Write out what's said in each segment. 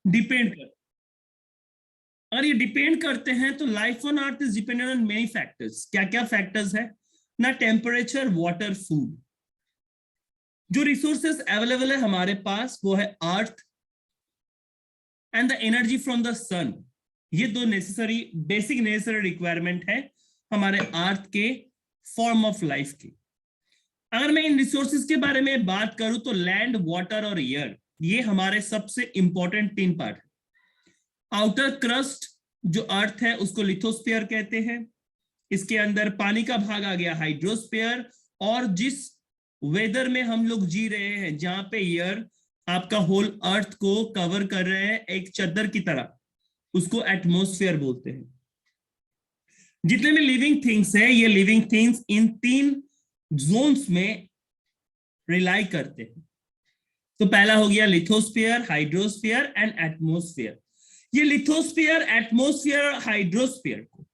Depend कर, और ये डिपेंड करते हैं तो life on earth is dependent on many factors. क्या क्या फैक्टर्स है ना? Temperature, water, food. जो रिसोर्सेस अवेलेबल है हमारे पास वो है earth and the energy from the sun. ये दो नेसेसरी, बेसिक नेसेसरी रिक्वायरमेंट है हमारे अर्थ के फॉर्म ऑफ लाइफ की। अगर मैं इन रिसोर्सेज के बारे में बात करूं तो लैंड, वाटर और एयर, ये हमारे सबसे इंपॉर्टेंट तीन पार्ट है। आउटर क्रस्ट जो अर्थ है उसको लिथोस्फीयर कहते हैं। इसके अंदर पानी का भाग आ गया हाइड्रोस्फीयर, और जिस वेदर में हम लोग जी रहे हैं, जहां पे एयर आपका होल अर्थ को कवर कर रहे हैं एक चादर की तरह, उसको एटमॉस्फेयर बोलते हैं। जितने भी लिविंग थिंग्स है, ये लिविंग थिंग्स इन तीन जोन्स में रिलाई करते हैं। तो पहला हो गया लिथोस्फीयर, हाइड्रोस्फीयर एंड एटमॉस्फेयर। ये लिथोस्फीयर, एटमॉस्फेयर और हाइड्रोस्फीयर को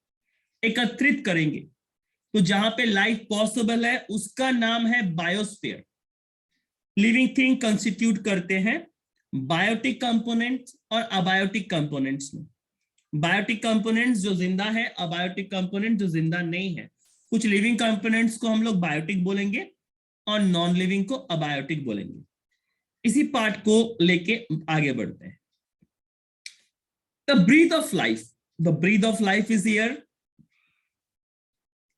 एकत्रित करेंगे तो जहां पे लाइफ पॉसिबल है उसका नाम है बायोस्फीयर। लिविंग थिंग कंस्टिट्यूट करते हैं बायोटिक कंपोनेंट्स और अबायोटिक कंपोनेंट्स में। बायोटिक कंपोनेंट्स जो जिंदा है, अबायोटिक कंपोनेंट जो जिंदा नहीं है। कुछ लिविंग कंपोनेंट्स को हम लोग बायोटिक बोलेंगे और नॉन लिविंग को अबायोटिक बोलेंगे। इसी पार्ट को लेके आगे बढ़ते हैं। The breath of life, the breath of life is air.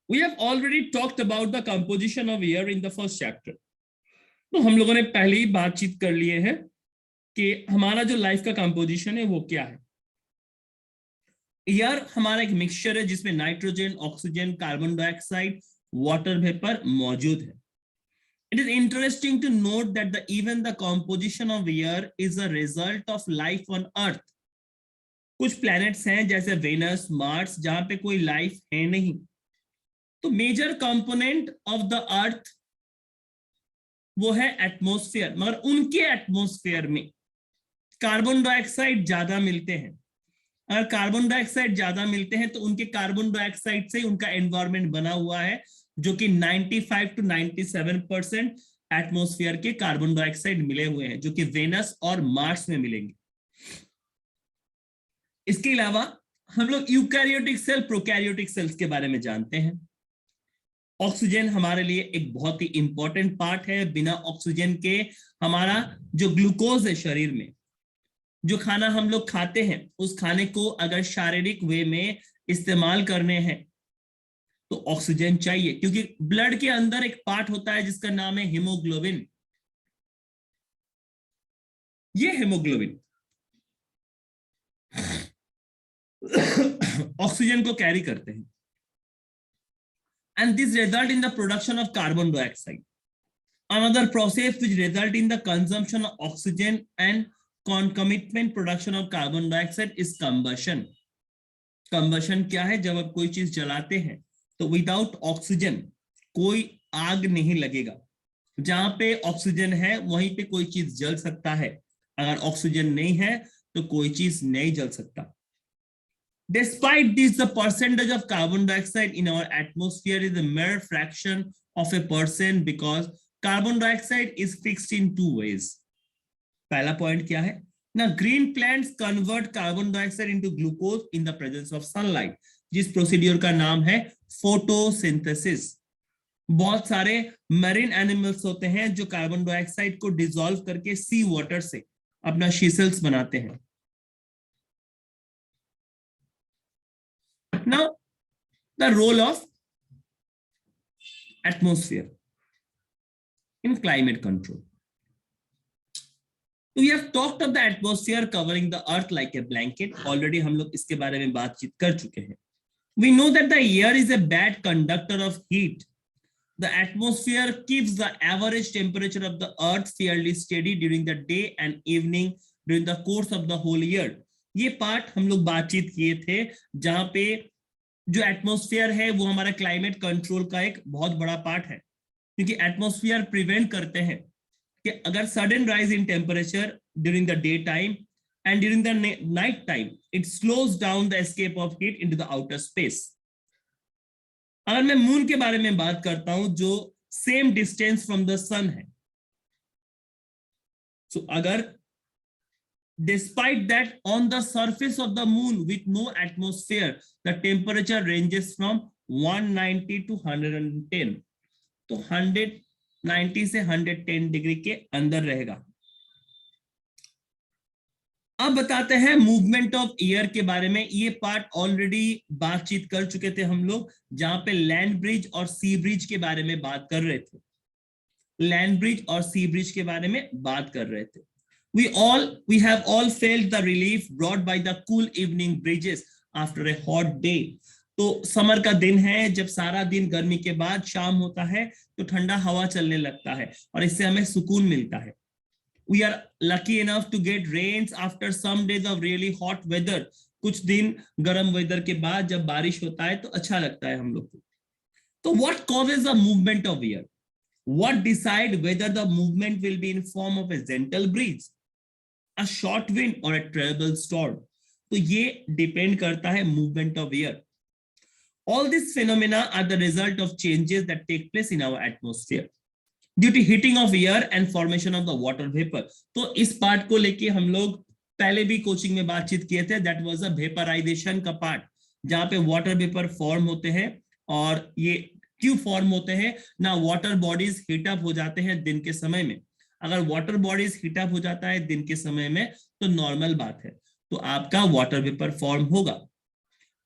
We have already talked about the composition of air in the first chapter. तो हम लोगों ने पहले ही बातचीत कर लिए हैं कि हमारा जो लाइफ का कंपोजिशन है वो क्या है। एयर हमारा एक मिक्सचर है जिसमें nitrogen, oxygen, carbon dioxide, water vapour मौजूद है। It is interesting to note that even the composition of air is a result of life on Earth. कुछ प्लैनेट्स हैं जैसे वेनस, मार्स, जहां पे कोई लाइफ है नहीं। तो major component of the earth वो है एटमॉस्फेयर, मगर उनके एटमॉस्फेयर में कार्बन डाइऑक्साइड ज्यादा मिलते हैं। अगर कार्बन डाइऑक्साइड ज्यादा मिलते हैं तो उनके कार्बन डाइऑक्साइड से उनका एनवायरमेंट बना हुआ है, जो कि 95 to 97% एटमॉस्फेयर के कार्बन डाइऑक्साइड मिले हुए हैं, जो कि वेनस और मार्स में मिलेंगे। इसके अलावा हम लोग यूकैरियोटिक सेल, प्रोकैरियोटिक सेल्स के बारे में जानते हैं। ऑक्सीजन हमारे लिए एक बहुत ही इंपॉर्टेंट पार्ट है। बिना ऑक्सीजन के हमारा जो ग्लूकोज है शरीर में, जो खाना हम लोग खाते हैं, उस खाने को अगर शारीरिक वे में इस्तेमाल करने हैं तो ऑक्सीजन चाहिए, क्योंकि ब्लड के अंदर एक पार्ट होता है जिसका नाम है हीमोग्लोबिन। ये हीमोग्लोबिन ऑक्सीजन को कैरी करते हैं, and this result in the production of carbon dioxide. Another process which result in the consumption of oxygen and concomitant production of carbon dioxide is combustion. Combustion क्या है? जब आप कोई चीज जलाते हैं तो विदाउट ऑक्सीजन कोई आग नहीं लगेगा। जहां पे ऑक्सीजन है वहीं पे कोई चीज जल सकता है, अगर ऑक्सीजन नहीं है तो कोई चीज नहीं जल सकता। Despite this, the percentage of carbon dioxide in our atmosphere is a mere fraction of a percent because carbon dioxide is fixed in two ways. पहला पॉइंट क्या है ना? Green plants convert carbon dioxide into glucose in the presence of sunlight, जिस procedure का नाम है photosynthesis. बहुत सारे मरीन एनिमल्स होते हैं जो कार्बन डाइऑक्साइड को डिसॉल्व करके सी वाटर से अपना शीसेल्स बनाते हैं। Now, the role of atmosphere in climate control. We have talked of the atmosphere covering the earth like a blanket. Already हम लोग इसके बारे में बातचीत कर चुके हैं। We know that the air is a bad conductor of heat. The atmosphere keeps the average temperature of the earth fairly steady during the day and evening during the course of the whole year. ये part हम लोग बातचीत किए थे, जहां पे जो atmosphere है वो हमारा क्लाइमेट कंट्रोल का एक बहुत बड़ा पार्ट है, क्योंकि एटमॉस्फेयर प्रिवेंट करते हैं कि अगर sudden rise in temperature during the day time and during the night time, it slows down the escape of heat into the outer space. अगर मैं मून के बारे में बात करता हूं जो सेम डिस्टेंस फ्रॉम द सन है, तो अगर Despite that, on the surface of the moon with no atmosphere, the temperature ranges from 190 to 110. तो 190 से 110 डिग्री के अंदर रहेगा. अब बताते हैं मूवमेंट ऑफ एयर के बारे में. ये पार्ट ऑलरेडी बातचीत कर चुके थे हम लोग, जहां पे लैंड ब्रिज और सी ब्रिज के बारे में बात कर रहे थे. लैंड ब्रिज और सी ब्रिज के बारे में बात कर रहे थे. We have all felt the relief brought by the cool evening breezes after a hot day. तो समर का दिन है, जब सारा दिन गर्मी के बाद शाम होता है तो ठंडा हवा चलने लगता है और इससे हमें सुकून मिलता है. We are lucky enough to get rains after some days of really hot weather. कुछ दिन गर्म वेदर के बाद जब बारिश होता है तो अच्छा लगता है हम लोग को. तो what causes the movement of air? What decide whether the movement will be in form of a gentle breeze, a short wind or a terrible storm? तो ये डिपेंड करता है movement of air. All these phenomena are the result of changes that take place in our atmosphere due to heating of air and formation of the water vapor. तो इस part को लेके हम लोग पहले भी कोचिंग में बातचीत किए थे. दैट वाज अ वेपराइजेशन का पार्ट, जहां पे वाटर वेपर फॉर्म होते हैं. और ये क्यों फॉर्म होते हैं ना, वाटर बॉडीज हीट अप हो जाते हैं दिन के समय में. अगर वाटर बॉडीज हीट अप हो जाता है दिन के समय में तो नॉर्मल बात है, तो आपका वाटर वेपर फॉर्म होगा.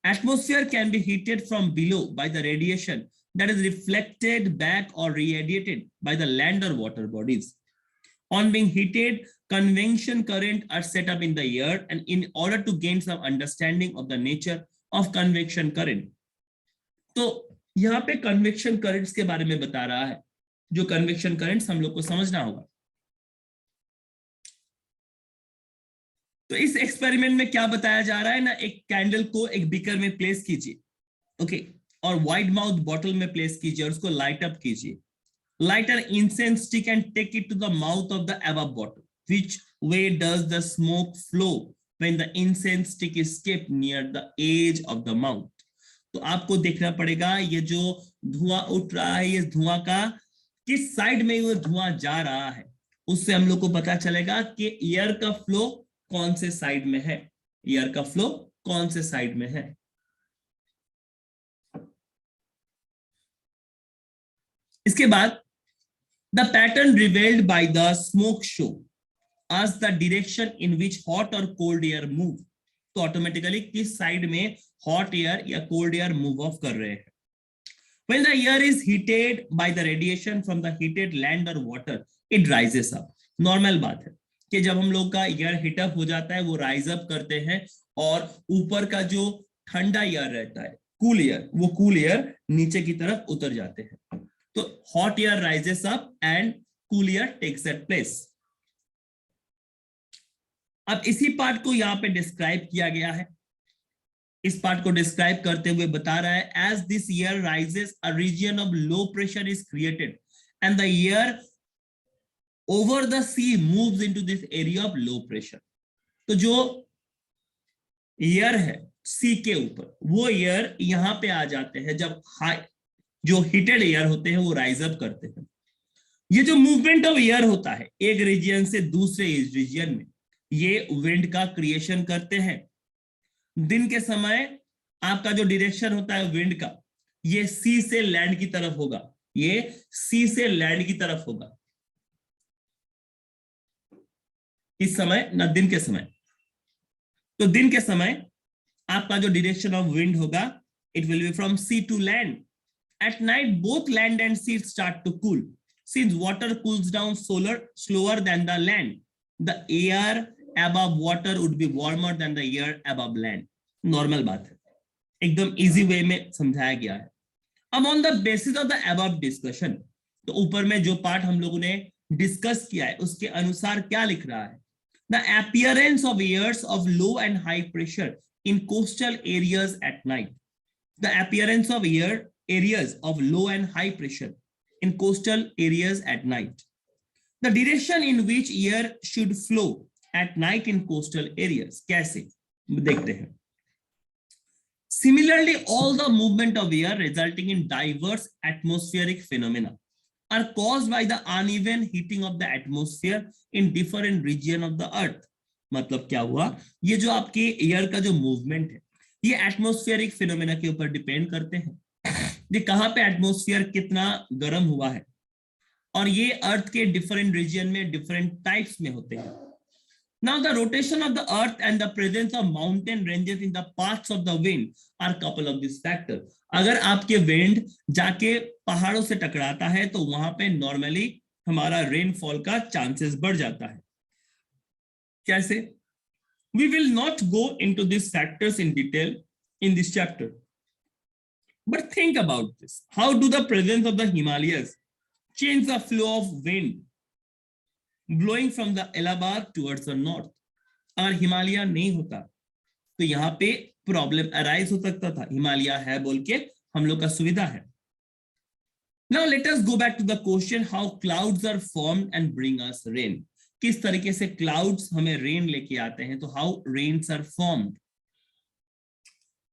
Atmosphere can be heated from below by the radiation that is reflected back or radiated by the land or water bodies. On being heated, convection current are set up in the air, and in order to gain some understanding of the nature of convection current. तो यहाँ पे convection currents के बारे में बता रहा है. जो convection currents हम लोग को समझना होगा. तो इस एक्सपेरिमेंट में क्या बताया जा रहा है ना, एक कैंडल को एक बीकर में प्लेस कीजिए, ओके, और वाइड माउथ बॉटल में प्लेस कीजिए और उसको लाइट अप कीजिए. Light an incense stick and take it to the mouth of the above bottle. Which way does the smoke flow when the incense stick is kept near the edge of the mouth? तो आपको देखना पड़ेगा ये जो धुआं उठ रहा है, ये धुआं का किस साइड में वो धुआं जा रहा है, उससे हम लोग को पता चलेगा कि एयर का फ्लो कौन से साइड में है. एयर का फ्लो कौन से साइड में है. इसके बाद the pattern revelled by the smoke show as the direction in which hot or cold air move. तो ऑटोमेटिकली किस साइड में हॉट एयर या कोल्ड एयर मूव ऑफ कर रहे हैं. When the air is heated by the radiation from the heated land or water, it rises up. Normal बात है कि जब हम लोग का एयर हीटअप हो जाता है वो राइज अप करते हैं और ऊपर का जो ठंडा एयर रहता है, कूल एयर, वो कूल एयर नीचे की तरफ उतर जाते हैं. तो hot air rises up and cool air takes that place. अब इसी पार्ट को यहाँ पे डिस्क्राइब किया गया है. इस पार्ट को डिस्क्राइब करते हुए बता रहा है, as this air rises a region of low pressure is created and the air over the sea moves into this area of low pressure. तो जो एयर है सी के ऊपर, वो एयर यहां पे आ जाते हैं जब हाई जो हीटेड एयर होते हैं वो राइज अप करते हैं. ये जो मूवमेंट ऑफ एयर होता है एक रीजन से दूसरे रीजन में, ये विंड का क्रिएशन करते हैं. दिन के समय आपका जो डायरेक्शन होता है विंड का, ये सी से लैंड की तरफ होगा. ये सी से लैंड की तरफ होगा इस समय ना, दिन के समय. तो दिन के समय आपका जो डायरेक्शन ऑफ विंड होगा, it will be from sea to land. At night both land and sea start to cool since water cools down slower than the land. The air above water would be warmer than the air above land. Normal बात है, एकदम easy way में समझाया गया है. अब on the basis of the above discussion, तो ऊपर में जो पार्ट हम लोगों ने डिस्कस किया है उसके अनुसार क्या लिख रहा है. The appearance of airs of low and high pressure in coastal areas at night. The appearance of areas of low and high pressure in coastal areas at night. The direction in which air should flow at night in coastal areas. कैसे देखते हैं. Similarly, all the movement of air resulting in diverse atmospheric phenomena are caused by the uneven heating of the atmosphere in different regions of the earth. मतलब क्या हुआ, ये जो आपके air का जो मूवमेंट है ये एटमॉस्फेरिक फिनोमेना के ऊपर डिपेंड करते हैं। ये कहाँ पे एटमॉस्फेयर कितना गर्म हुआ है, और ये अर्थ के डिफरेंट रीजन में डिफरेंट टाइप्स में होते हैं। Now the rotation of the earth and the presence of mountain ranges in the paths of the wind are couple of these factors. अगर आपके wind जाके पहाड़ों से टकराता है तो वहां पे नॉर्मली हमारा रेनफॉल का चांसेस बढ़ जाता है। कैसे? We will not go into these factors in detail in this chapter. But think about this. How do the presence of the Himalayas change the flow of wind blowing from the Allahabad towards the north? अगर हिमालय नहीं होता तो यहाँ पे problem arise हो सकता था। हिमालय है बोल के हम लोग का सुविधा है। Now let us go back to the question how clouds are formed and bring us rain. किस तरीके से क्लाउड्स हमें रेन लेके आते हैं, तो how rains are formed.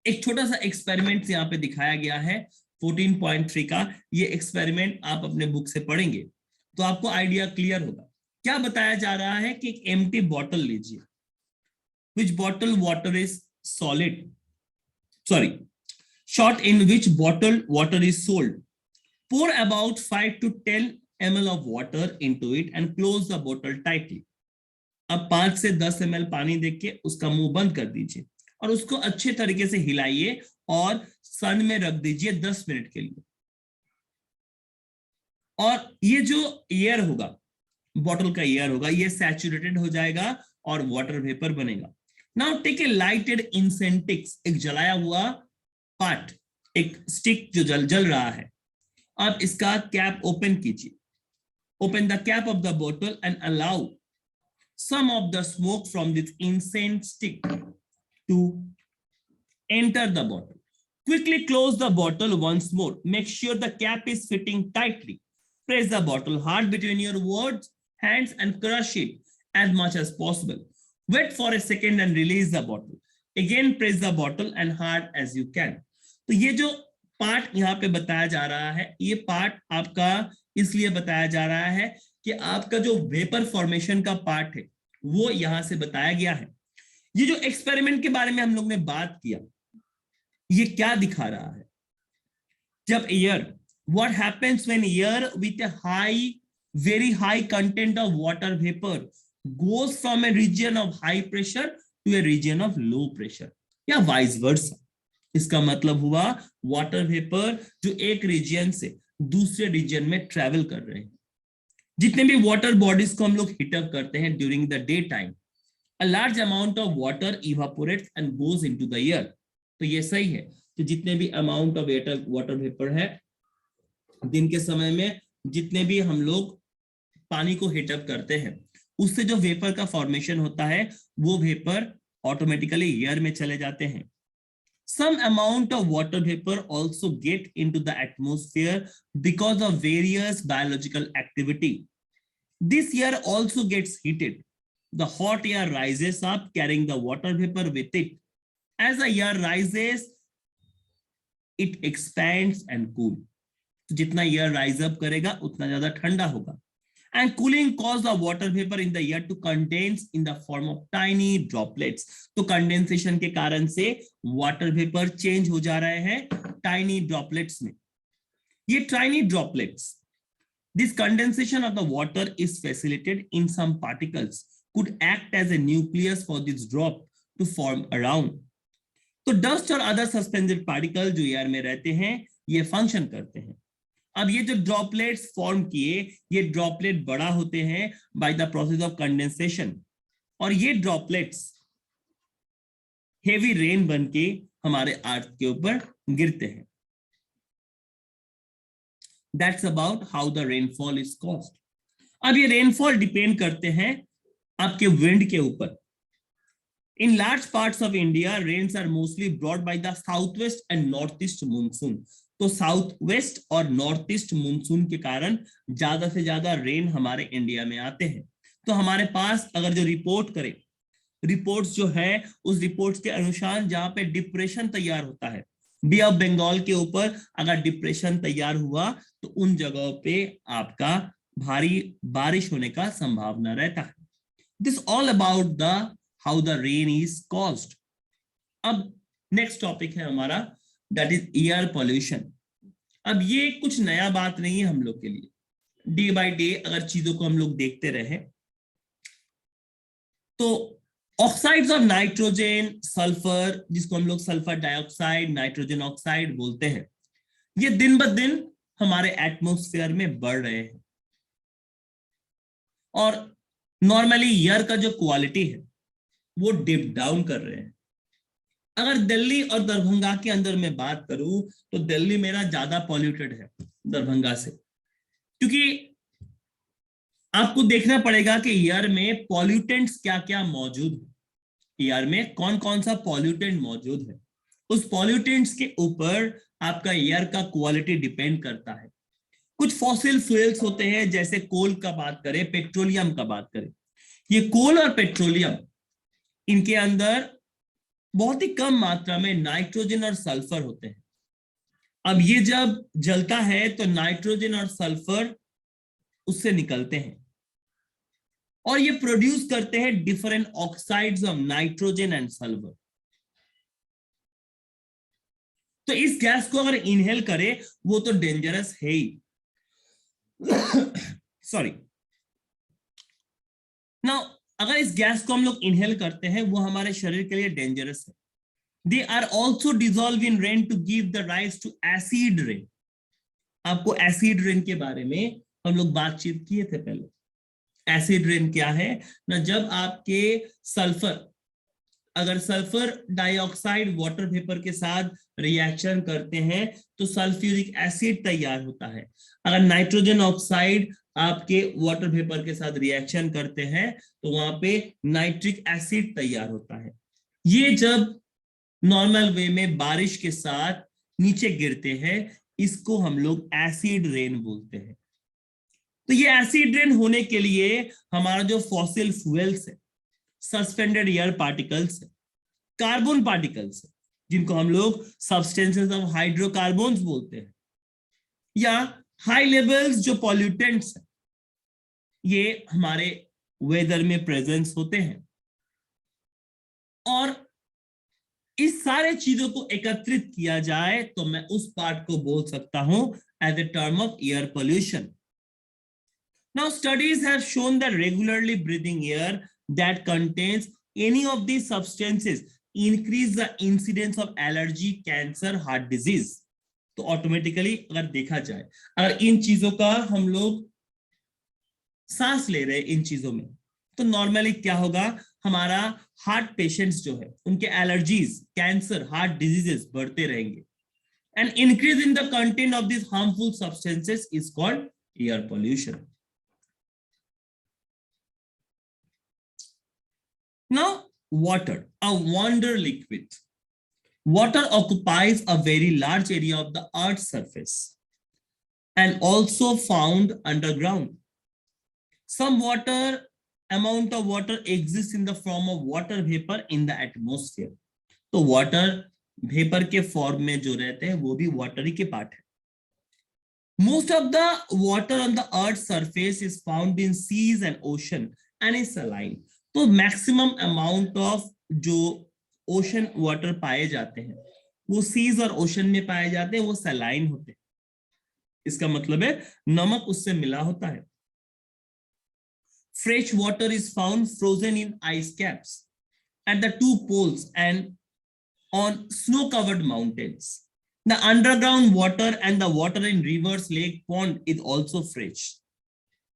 एक छोटा सा एक्सपेरिमेंट यहाँ पे दिखाया गया है 14.3 का। ये एक्सपेरिमेंट आप अपने बुक से पढ़ेंगे तो आपको आइडिया क्लियर होगा। क्या बताया जा रहा है कि एक एम्प्टी बॉटल लीजिए, which bottle water is solid, sorry, shot in which bottle water is sold. Pour about 5 to 10 ml of water into it and close the bottle tightly. अब 5 से 10 ml पानी देके उसका मुंह बंद कर दीजिए और उसको अच्छे तरीके से हिलाइए और सन में रख दीजिए 10 मिनट के लिए। और ये जो एयर होगा, बॉटल का एयर होगा, ये सैचुरेटेड हो जाएगा और वाटर वेपर बनेगा। Now take a lighted incense, एक जलाया हुआ पार्ट, एक स्टिक जो जल रहा है। अब इसका कैप ओपन कीजिए। Open the cap of the bottle and allow some of the smoke from this incense stick to enter the bottle. Quickly close the bottle once more. Make sure the cap is fitting tightly. Press the bottle hard between your hands and crush it as much as possible. Wait for a second and release the bottle. Again, press the bottle and hard as you can. तो ये जो part यहाँ पे बताया जा रहा है, ये पार्ट आपका इसलिए बताया जा रहा है कि आपका जो वेपर फॉर्मेशन का पार्ट है वो यहाँ से बताया गया है। ये जो एक्सपेरिमेंट के बारे में हम लोग ने बात किया, ये क्या दिखा रहा है? जब air, what happens when air with a very high content of water vapor goes from a region of high pressure to a region of low pressure या vice versa. इसका मतलब हुआ वाटर वेपर जो एक रीजन से दूसरे reason में travel कर रहे हैं। जितने भी वाटर बॉडीज को हम लोग हीट अप करते हैं during the day time, a large amount of water evaporates and goes into the air. तो ये सही है कि जितने भी अमाउंट ऑफ वाटर वेपर है दिन के समय में, जितने भी हम लोग पानी को हीट अप करते हैं उससे जो वेपर का फॉर्मेशन होता है वो वेपर ऑटोमेटिकली एयर में चले जाते हैं। Some amount of water vapor also get into the atmosphere because of various biological activity. This air also gets heated. The hot air rises up carrying the water vapor with it. As the air rises, it expands and cools. जितना air rise up करेगा उतना ज्यादा ठंडा होगा। And cooling causes the water vapor in the air to condense in the form of tiny droplets. तो condensation के कारण से वाटर वेपर चेंज हो जा रहे हैं टाइनी ड्रॉपलेट्स में। ये tiny droplets, this condensation of the water is facilitated in some particles could act as a nucleus for this drop to form around. तो डस्ट और अदर सस्पेंडेड पार्टिकल जो air में रहते हैं ये फंक्शन करते हैं। अब ये जो ड्रॉपलेट्स फॉर्म किए, ये ड्रॉपलेट बड़ा होते हैं by the process of condensation, और ये ड्रॉपलेट्स हेवी रेन बन के हमारे अर्थ के ऊपर गिरते हैं। That's about how the rainfall is caused. अब ये रेनफॉल डिपेंड करते हैं आपके विंड के ऊपर। In large parts of India, rains are mostly brought by the southwest and northeast monsoon. तो साउथ वेस्ट और नॉर्थ ईस्ट मानसून के कारण ज्यादा से ज्यादा रेन हमारे इंडिया में आते हैं। तो हमारे पास अगर जो रिपोर्ट करें, रिपोर्ट्स जो है उस रिपोर्ट्स के अनुसार जहां पे डिप्रेशन तैयार होता है, बे ऑफ बंगाल के ऊपर अगर डिप्रेशन तैयार हुआ तो उन जगहों पे आपका भारी बारिश होने का संभावना रहता है। This all about the how the rain is caused. अब नेक्स्ट टॉपिक है हमारा, दैट इज एयर पॉल्यूशन। अब ये कुछ नया बात नहीं है हम लोग के लिए, डे बाय डे अगर चीजों को हम लोग देखते रहे तो ऑक्साइड्स ऑफ नाइट्रोजन, सल्फर, जिसको हम लोग सल्फर डाइऑक्साइड, नाइट्रोजन ऑक्साइड बोलते हैं, ये दिन ब दिन हमारे एटमॉस्फेयर में बढ़ रहे हैं। और नॉर्मली एयर का जो क्वालिटी है वो डिप डाउन कर रहे हैं। अगर दिल्ली और दरभंगा के अंदर मैं बात करूं तो दिल्ली मेरा ज्यादा पॉल्यूटेड है दरभंगा से, क्योंकि आपको देखना पड़ेगा कि एयर में पॉल्यूटेंट्स क्या क्या मौजूद है, एयर में कौन कौन सा पॉल्यूटेंट मौजूद है, उस पॉल्यूटेंट्स के ऊपर आपका एयर का क्वालिटी डिपेंड करता है। कुछ फॉसिल फ्यूल्स होते हैं, जैसे कोल का बात करें, पेट्रोलियम का बात करें, ये कोल और पेट्रोलियम, इनके अंदर बहुत ही कम मात्रा में नाइट्रोजन और सल्फर होते हैं। अब ये जब जलता है तो नाइट्रोजन और सल्फर उससे निकलते हैं और ये प्रोड्यूस करते हैं different oxides of nitrogen and sulphur. तो इस गैस को अगर इनहेल करे वो तो डेंजरस है ही। सॉरी। नाउ अगर इस गैस को हम लोग इनहेल करते हैं वो हमारे शरीर के लिए डेंजरस है। They are also dissolve in rain to give the rise to acid rain. आपको एसिड रेन के बारे में हम लोग बातचीत किए थे पहले। एसिड रेन क्या है ना, जब आपके सल्फर, अगर सल्फर डाइऑक्साइड वाटर वेपर के साथ रिएक्शन करते हैं तो सल्फ्यूरिक एसिड तैयार होता है। अगर नाइट्रोजन ऑक्साइड आपके वाटर वेपर के साथ रिएक्शन करते हैं तो वहां पे नाइट्रिक एसिड तैयार होता है। ये जब नॉर्मल वे में बारिश के साथ नीचे गिरते हैं, इसको हम लोग एसिड रेन बोलते हैं। तो ये एसिड रेन होने के लिए हमारा जो फॉसिल फ्यूल्स है, सस्पेंडेड एयर पार्टिकल्स है, कार्बन पार्टिकल्स है, जिनको हम लोग सब्सटेंसेस ऑफ हाइड्रोकार्बन्स बोलते हैं, या हाई लेवल्स जो पॉल्यूटेंट्स है, ये हमारे वेदर में प्रेजेंस होते हैं। और इस सारे चीजों को एकत्रित किया जाए तो मैं उस पार्ट को बोल सकता हूं as a term of air pollution. Now studies have shown that regularly breathing air that contains any of these substances increase the incidence of allergy, cancer, heart disease. तो ऑटोमेटिकली अगर देखा जाए, अगर इन चीजों का हम लोग सांस ले रहे हैं इन चीजों में, तो नॉर्मली क्या होगा, हमारा हार्ट पेशेंट्स जो है उनके एलर्जीज, कैंसर, हार्ट डिजीजेस बढ़ते रहेंगे। And increase in the content of this harmful substances is called air pollution. Now, water, a wonder liquid. Water occupies a very large area of the Earth's surface and also found underground. Some amount of water exists in the form of water vapor in the atmosphere. तो water vapor के form में जो रहते हैं वो भी water ही के part है। Most of the water on the Earth's surface is found in seas and ocean and is saline. तो मैक्सिमम अमाउंट ऑफ जो ओशन वाटर पाए जाते हैं वो सीज और ओशन में पाए जाते हैं, वो सलाइन होते हैं। इसका मतलब है नमक उससे मिला होता है। Fresh water is found frozen in ice caps at the 2 poles and on snow covered mountains. The underground water and the water in rivers, lake, pond is also fresh.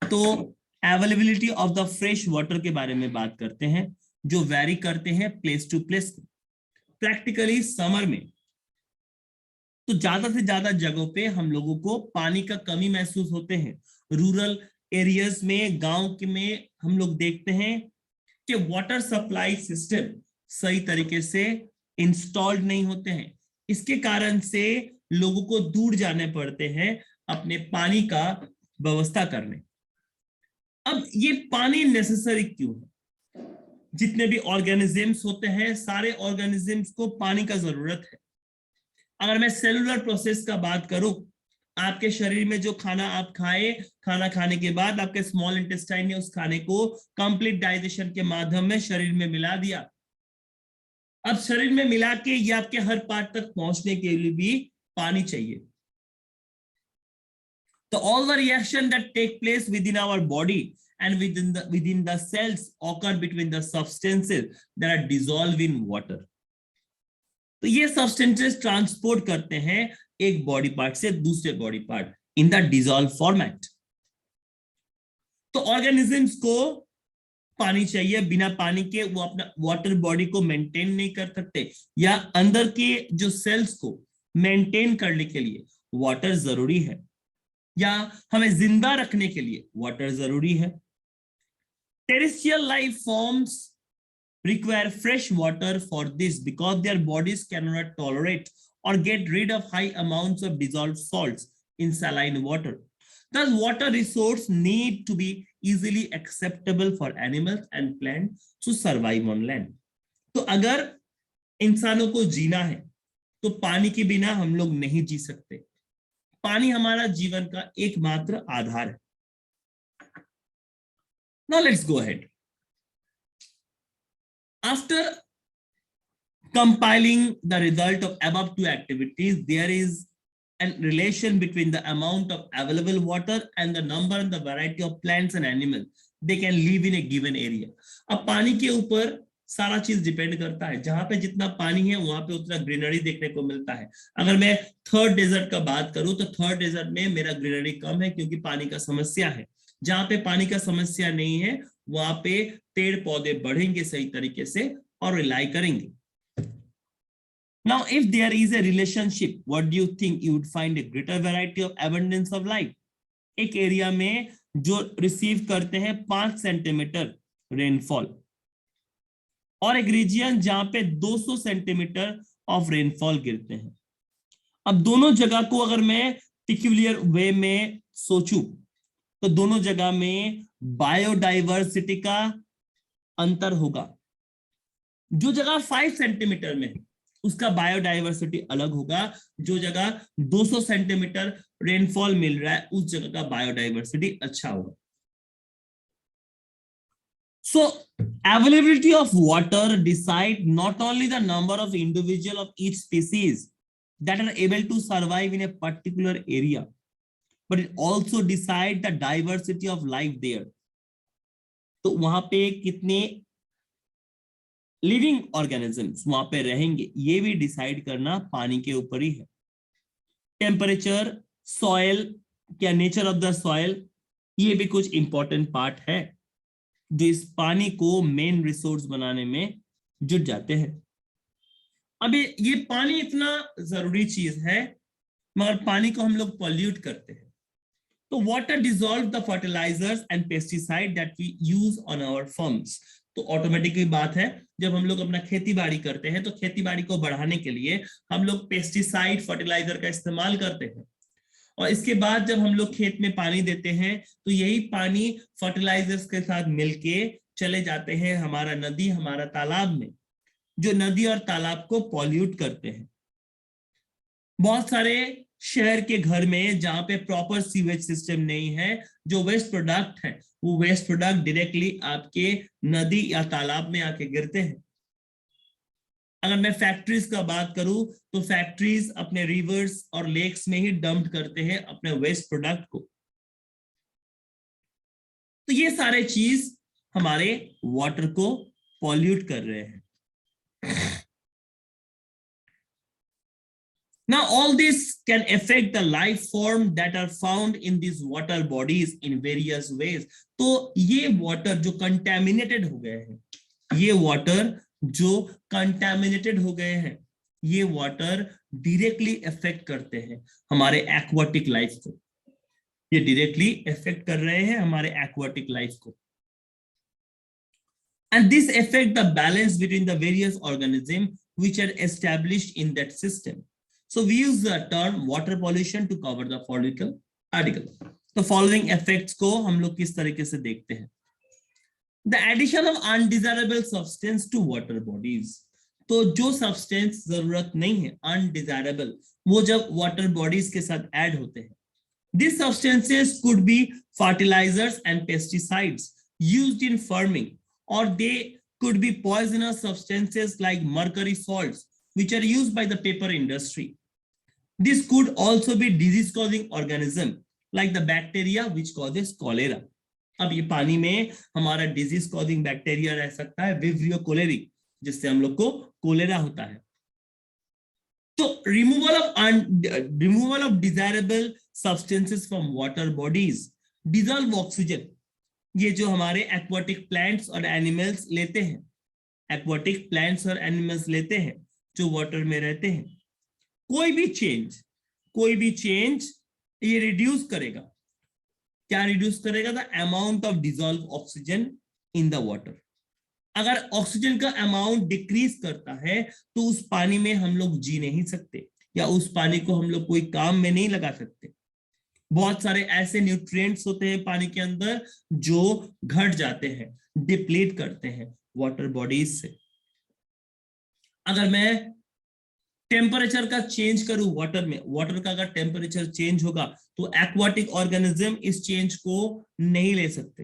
तो availability of the fresh water के बारे में बात करते हैं, जो vary करते हैं place to place. Practically summer में तो ज्यादा से ज्यादा जगहों पे हम लोगों को पानी का कमी महसूस होते हैं। रूरल एरियाज में, गांव के में हम लोग देखते हैं कि वाटर सप्लाई सिस्टम सही तरीके से इंस्टॉल्ड नहीं होते हैं। इसके कारण से लोगों को दूर जाने पड़ते हैं अपने पानी का व्यवस्था करने। अब ये पानी नेसेसरी क्यों है? जितने भी ऑर्गेनिजम्स होते हैं, सारे ऑर्गेनिजम्स को पानी का जरूरत है। अगर मैं सेलुलर प्रोसेस का बात करूं, आपके शरीर में जो खाना आप खाए, खाना खाने के बाद आपके स्मॉल इंटेस्टाइन ने उस खाने को कंप्लीट डाइजेशन के माध्यम में शरीर में मिला दिया। अब शरीर में मिला के ये आपके हर पार्ट तक पहुंचने के लिए भी पानी चाहिए। तो all the reaction that take place within our body and within the cells occur between the substances that are dissolved in water. तो ये सब्सटेंसेस ट्रांसपोर्ट करते हैं एक बॉडी पार्ट से दूसरे body part in the dissolve format. तो organisms को पानी चाहिए, बिना पानी के वो अपना वाटर बॉडी को मेंटेन नहीं कर सकते, या अंदर के जो सेल्स को मेंटेन करने के लिए वाटर जरूरी है, या हमें जिंदा रखने के लिए वाटर जरूरी है। Terrestrial life forms require fresh water for this because their bodies cannot tolerate or get rid of high amounts of dissolved salts in saline water. Thus, water resources need to be easily acceptable for animals and plants to survive on land. तो अगर इंसानों को जीना है तो पानी के बिना हम लोग नहीं जी सकते। पानी हमारा जीवन का एकमात्र आधार है। Now let's go ahead. After compiling the result of above two activities, there is a relation between the amount of available water and the number and the variety of plants and animals they can live in a given area. अब पानी के ऊपर सारा चीज depend करता है। जहां पे जितना पानी है वहां पे उतना ग्रीनरी देखने को मिलता है। अगर मैं थर्ड डेजर्ट का बात करूं तो थर्ड डेजर्ट में मेरा ग्रीनरी कम है क्योंकि पानी का समस्या है। जहां पे पानी का समस्या नहीं है वहां पे पेड़ पौधे बढ़ेंगे सही तरीके से और रिलाई करेंगे। Now, if there is a relationship, what do you think? You would find a greater variety of abundance of life. एक एरिया में जो रिसीव करते हैं 5 सेंटीमीटर रेनफॉल और एक रीजियन जहां पे 200 सेंटीमीटर ऑफ रेनफॉल गिरते हैं। अब दोनों जगह को अगर मैं पिक्यूलियर वे में सोचूं तो दोनों जगह में बायोडाइवर्सिटी का अंतर होगा। जो जगह 5 सेंटीमीटर में उसका बायोडाइवर्सिटी अलग होगा, जो जगह 200 सेंटीमीटर रेनफॉल मिल रहा है उस जगह का बायोडाइवर्सिटी अच्छा होगा। So availability of water decide not only the number of individual of each species that are able to survive in a particular area, but it also decide the diversity of life there. तो वहां पे कितने living organisms वहां पे रहेंगे ये भी decide करना पानी के ऊपर ही है। टेम्परेचर, सॉइल, क्या नेचर ऑफ द सॉइल, ये भी कुछ इंपॉर्टेंट पार्ट है जो इस पानी को मेन रिसोर्स बनाने में जुट जाते हैं। अभी ये पानी इतना जरूरी चीज है मगर पानी को हम लोग पॉल्यूट करते हैं। तो water dissolve the fertilisers and pesticide that we use on our farms. तो ऑटोमेटिकली बात है जब हम लोग अपना खेती बाड़ी करते हैं तो खेती बाड़ी को बढ़ाने के लिए हम लोग पेस्टिसाइड फर्टिलाइजर का इस्तेमाल करते हैं और इसके बाद जब हम लोग खेत में पानी देते हैं तो यही पानी फर्टिलाइजर्स के साथ मिलके चले जाते हैं हमारा नदी, हमारा तालाब में, जो नदी और तालाब को पॉल्यूट करते हैं। बहुत सारे शहर के घर में जहां पे प्रॉपर सीवेज सिस्टम नहीं है, जो वेस्ट प्रोडक्ट है वो वेस्ट प्रोडक्ट डायरेक्टली आपके नदी या तालाब में आके गिरते हैं। अगर मैं फैक्ट्रीज का बात करूं तो फैक्ट्रीज अपने रिवर्स और लेक्स में ही डंप करते हैं अपने वेस्ट प्रोडक्ट को। तो ये सारे चीज हमारे वाटर को पॉल्यूट कर रहे हैं। Now all this can affect the life form that are found in these water bodies in various ways. तो ये वाटर जो कंटेमिनेटेड हो गए हैं, ये वाटर जो कंटेमिनेटेड हो गए हैं, ये वाटर डायरेक्टली इफेक्ट करते हैं हमारे एक्वाटिक लाइफ को। ये डायरेक्टली इफेक्ट कर रहे हैं हमारे एक्वाटिक लाइफ को। And this affect the balance between the various organisms which are established in that system. So we use the term water pollution to cover the following article. तो following effects को हम लोग किस तरीके से देखते हैं? The addition of undesirable substance to water bodies. तो जो substance जरूरत नहीं है, undesirable, वो जब water bodies के साथ add होते हैं These substances could be fertilizers and pesticides used in farming, or they could be poisonous substances like mercury salts, which are used by the paper industry. This could also be disease causing organism like the bacteria which causes cholera. अब ये पानी में हमारा disease causing bacteria रह सकता है vibrio choleric, जिससे हम लोग को कोलेरा होता है. तो removal of desirable substances from water bodies, dissolve oxygen, ये जो हमारे एक्वाटिक प्लांट्स और एनिमल्स लेते हैं, एक्वाटिक प्लांट्स और एनिमल्स लेते हैं जो वाटर में रहते हैं, कोई भी चेंज ये रिड्यूस करेगा. क्या रिड्यूस करेगा? The amount of dissolve oxygen in the water. अगर ऑक्सीजन का अमाउंट डिक्रीज करता है तो उस पानी में हम लोग जी नहीं सकते, या उस पानी को हम लोग कोई काम में नहीं लगा सकते. बहुत सारे ऐसे न्यूट्रिएंट्स होते हैं पानी के अंदर जो घट जाते हैं, डिप्लीट करते हैं वाटर बॉडीज से. अगर मैं टेम्परेचर का चेंज करूं वाटर में, वाटर का अगर टेम्परेचर चेंज होगा तो एक्वाटिक ऑर्गेनिज्म इस चेंज को नहीं ले सकते.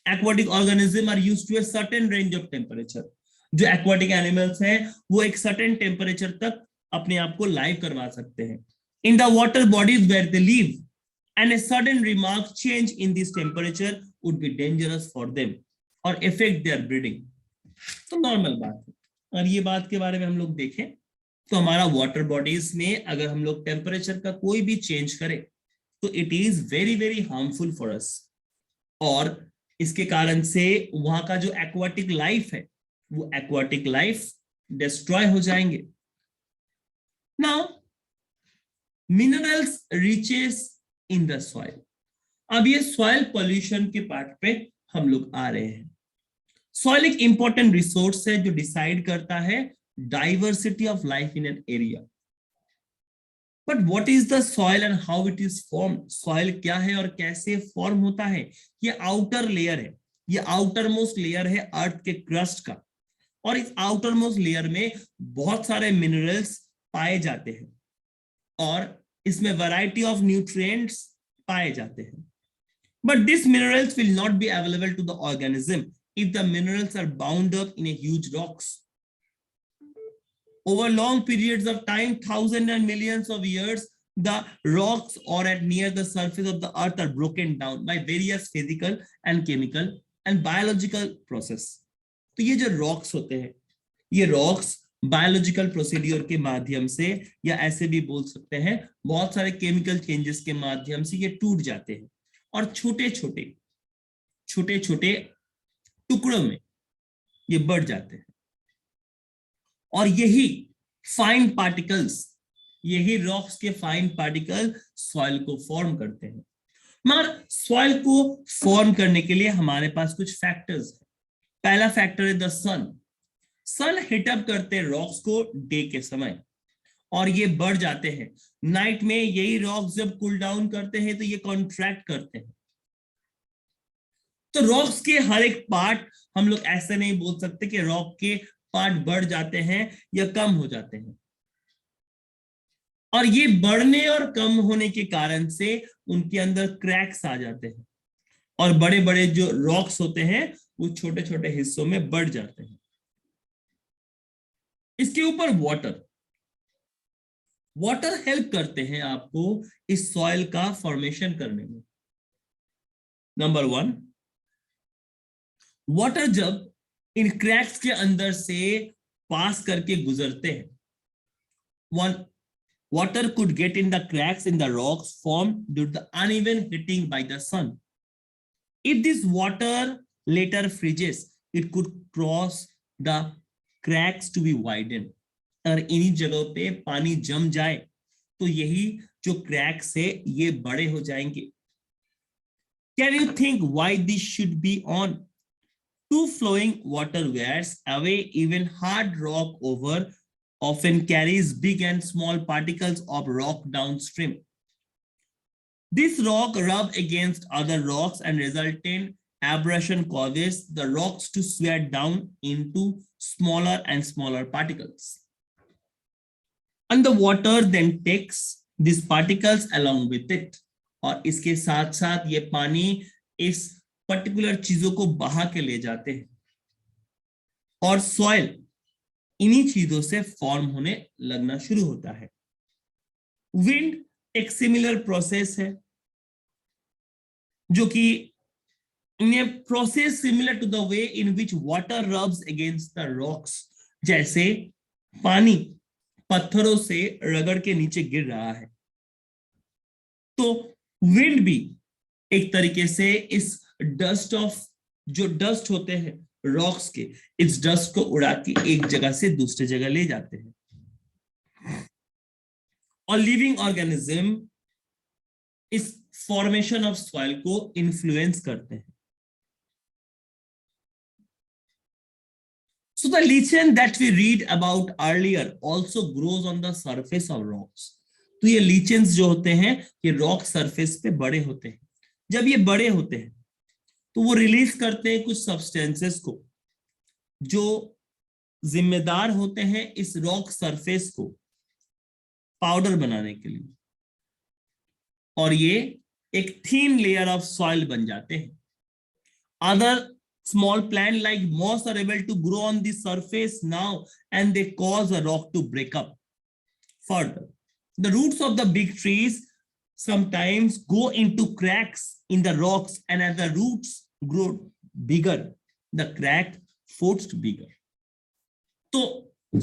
Aquatic organism are used to a certain range of temperature. जो एक्वाटिक एनिमल्स हैं वो एक सर्टेन टेम्परेचर तक अपने आप को लाइव करवा सकते हैं. In the water bodies where they live, and a sudden remark change in this temperature would be dangerous for them or affect their breeding. तो नॉर्मल बात है. और ये बात के बारे में हम लोग देखें तो हमारा वाटर बॉडीज में अगर हम लोग टेम्परेचर का कोई भी चेंज करें तो it is very very harmful for us, और इसके कारण से वहां का जो एक्वाटिक लाइफ है वो एक्वाटिक लाइफ डिस्ट्रॉय हो जाएंगे. Now minerals riches in the soil. अब ये सॉइल पॉल्यूशन के पार्ट पे हम लोग आ रहे हैं. सॉइल एक इंपॉर्टेंट रिसोर्स है जो डिसाइड करता है diversity of life in an area. But what is the soil and how it is form? Soil क्या है और कैसे फॉर्म होता है? ये आउटर लेयर है, ये आउटर मोस्ट लेयर है अर्थ के क्रस्ट का, और इस आउटर मोस्ट लेयर में बहुत सारे मिनरल्स पाए जाते हैं और इसमें वैरायटी ऑफ न्यूट्रिएंट्स पाए जाते हैं. But this minerals will not be available to the organism if the minerals are bound up in a huge rocks. Over long periods of time, thousands and millions of years, the rocks or at near the surface of the earth are broken down by various physical and chemical and biological process. तो ये जो rocks होते हैं, ये rocks biological procedure के माध्यम से, या ऐसे भी बोल सकते हैं बहुत सारे केमिकल चेंजेस के माध्यम से ये टूट जाते हैं और छोटे छोटे टुकड़ों में ये बढ़ जाते हैं. और यही फाइन पार्टिकल्स, यही रॉक्स के फाइन पार्टिकल सॉइल को फॉर्म करते हैं. मगर सॉइल को फॉर्म करने के लिए हमारे पास कुछ फैक्टर्स हैं. पहला फैक्टर है the sun. Sun hit up करते हैं रॉक्स को डे के समय और ये बढ़ जाते हैं. नाइट में यही रॉक्स जब कूल डाउन करते हैं तो ये कॉन्ट्रैक्ट करते हैं. तो रॉक्स के हर एक पार्ट हम लोग ऐसे नहीं बोल सकते कि रॉक के पार्ट बढ़ जाते हैं या कम हो जाते हैं. और ये बढ़ने और कम होने के कारण से उनके अंदर क्रैक्स आ जाते हैं और बड़े बड़े जो रॉक्स होते हैं वो छोटे छोटे हिस्सों में बढ़ जाते हैं. इसके ऊपर वाटर हेल्प करते हैं आपको इस सॉइल का फॉर्मेशन करने में. नंबर 1, वाटर जब इन क्रैक्स के अंदर से पास करके गुजरते हैं, water could get in the cracks in the rocks formed due to the uneven hitting by the sun. If this water later freezes, it could cause the cracks to be widened. अगर इन्हीं जगहों पे पानी जम जाए तो यही जो क्रैक्स है ये बड़े हो जाएंगे. Can you think why this should be on? Two flowing water wears away even hard rock over often carries big and small particles of rock downstream. This rock rub against other rocks and resultant abrasion causes the rocks to swear down into smaller and smaller particles. And the water then takes these particles along with it. और इसके साथ साथ ये पानी इस particular चीजों को बहा के ले जाते हैं और सॉइल इन्हीं चीजों से फॉर्म होने लगना शुरू होता है। विंड एक सिमिलर प्रोसेस है, जो कि in a process similar to the way in which water rubs against the rocks, जैसे पानी पत्थरों से रगड़ के नीचे गिर रहा है, तो विंड भी एक तरीके से इस डस्ट ऑफ, जो डस्ट होते हैं रॉक्स के, इस डस्ट को उड़ा के एक जगह से दूसरी जगह ले जाते हैं। और लिविंग ऑर्गेनिज्म इस फॉर्मेशन ऑफ सॉइल को इन्फ्लुएंस करते हैं। So the lichen that we read about earlier also grows on the surface of rocks. तो ये lichens जो होते हैं ये रॉक सरफेस पे बड़े होते हैं। जब ये बड़े होते हैं तो वो रिलीज करते हैं कुछ सब्सटेंसेस को जो जिम्मेदार होते हैं इस रॉक सरफेस को पाउडर बनाने के लिए, और ये एक थिन लेयर ऑफ सॉइल बन जाते हैं। Other small plant like moss are able to grow on the surface now, and they cause a rock to break up further. The roots of the big trees sometimes go into cracks in the rocks, and as the roots grow bigger, the crack forced bigger. तो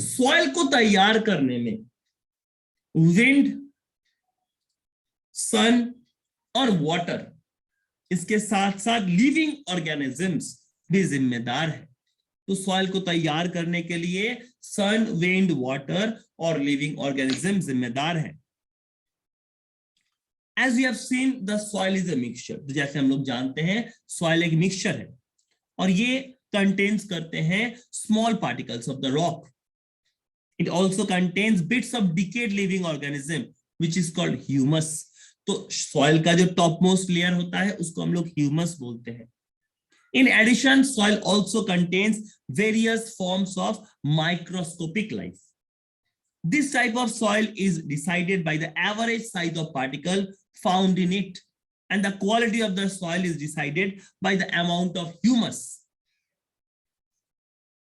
soil को तैयार करने में wind, सन और water, इसके साथ साथ living organisms भी जिम्मेदार है। तो सॉइल को तैयार करने के लिए सन, विंड, वाटर और लिविंग ऑर्गेनिज्म जिम्मेदार है। As we have seen, the soil is a mixture. तो जैसे हम लोग जानते हैं सॉइल एक मिक्सचर है और ये कंटेन्स करते हैं small particles of the rock. It also contains bits of decade living organism which is called humus. तो सॉइल का जो टॉप मोस्ट लेयर होता है उसको हम लोग ह्यूमस बोलते हैं। In addition, soil also contains various forms of microscopic life. This type of soil is decided by the average size of particle found in it, and the quality of the soil is decided by the amount of humus.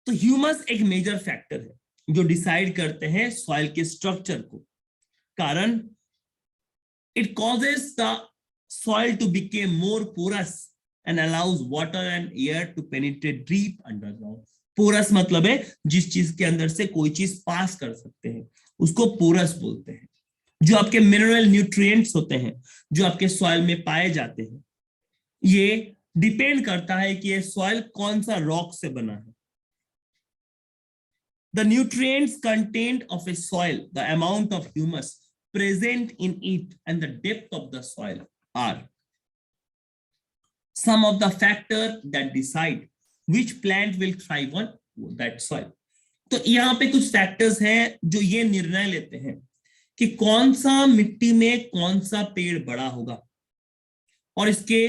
तो humus एक major factor है जो decide करते हैं soil के structure को। कारण it causes the soil to become more porous and allows water and air to penetrate deep underground. Porous मतलब है जिस चीज के अंदर से कोई चीज पास कर सकते हैं उसको पोरस बोलते हैं। जो आपके मिनरल न्यूट्रिएंट्स होते हैं जो आपके सॉइल में पाए जाते हैं, ये डिपेंड करता है कि ये सॉइल कौन सा रॉक से बना है। The nutrients contained of a soil, the amount of humus present in it, and the depth of the soil are some of the factors that decide which plant will thrive on that soil. तो यहाँ पे कुछ factors हैं जो ये निर्णय लेते हैं कि कौन सा मिट्टी में कौन सा पेड़ बड़ा होगा, और इसके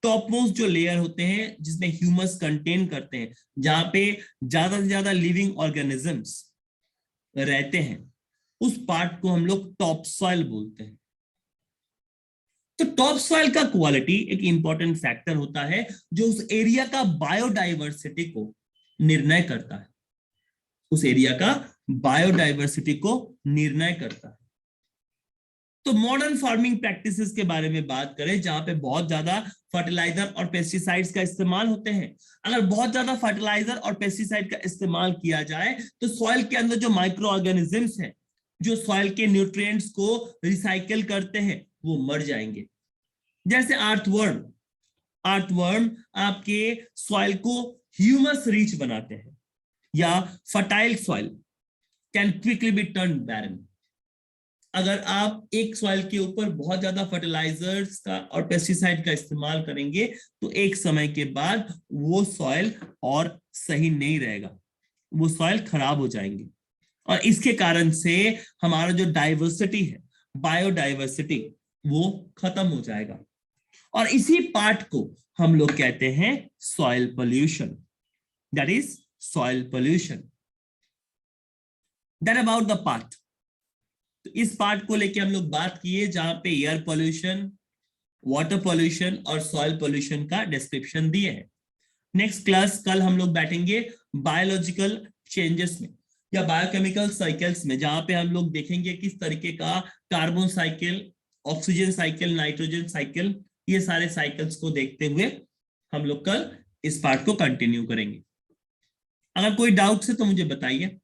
टॉप मोस्ट जो लेयर होते हैं जिसमें ह्यूमस कंटेन करते हैं, जहां पे ज्यादा से ज्यादा लिविंग ऑर्गेनिजम्स रहते हैं, उस पार्ट को हम लोग टॉप सॉइल बोलते हैं। तो टॉप सॉइल का क्वालिटी एक इंपॉर्टेंट फैक्टर होता है जो उस एरिया का बायोडाइवर्सिटी को निर्णय करता है, उस एरिया का बायोडाइवर्सिटी को निर्णय करता है। तो मॉडर्न फार्मिंग प्रैक्टिसेस के बारे में बात करें जहां पे बहुत ज्यादा फर्टिलाइजर और पेस्टिसाइड्स का इस्तेमाल होते हैं, अगर बहुत ज्यादा फर्टिलाइजर और पेस्टिसाइड का इस्तेमाल किया जाए तो सॉइल के अंदर जो माइक्रो ऑर्गेनिजम्स हैं जो सॉइल के न्यूट्रिएंट्स को रिसाइकिल करते हैं वो मर जाएंगे। जैसे अर्थवर्म आपके सॉइल को ह्यूमस रिच बनाते हैं, या fertile soil can quickly be turn barren. अगर आप एक सॉइल के ऊपर बहुत ज्यादा फर्टिलाइजर्स का और पेस्टिसाइड का इस्तेमाल करेंगे तो एक समय के बाद वो सॉइल और सही नहीं रहेगा, वो सॉइल खराब हो जाएंगे, और इसके कारण से हमारा जो डाइवर्सिटी है, बायोडाइवर्सिटी, वो खत्म हो जाएगा। और इसी पार्ट को हम लोग कहते हैं soil pollution, that is soil pollution. That about the part. तो इस पार्ट को लेके हम लोग बात किए जहां पे एयर पोल्यूशन, वाटर पॉल्यूशन और सॉइल पॉल्यूशन का डिस्क्रिप्शन दिए है। नेक्स्ट क्लास कल हम लोग बैठेंगे बायोलॉजिकल चेंजेस में या बायोकेमिकल साइकिल्स में, जहां पे हम लोग देखेंगे किस तरीके का carbon cycle, oxygen cycle, nitrogen cycle, ये सारे साइकिल्स को देखते हुए हम लोग कल इस पार्ट को कंटिन्यू करेंगे। अगर कोई डाउट्स है तो मुझे बताइए।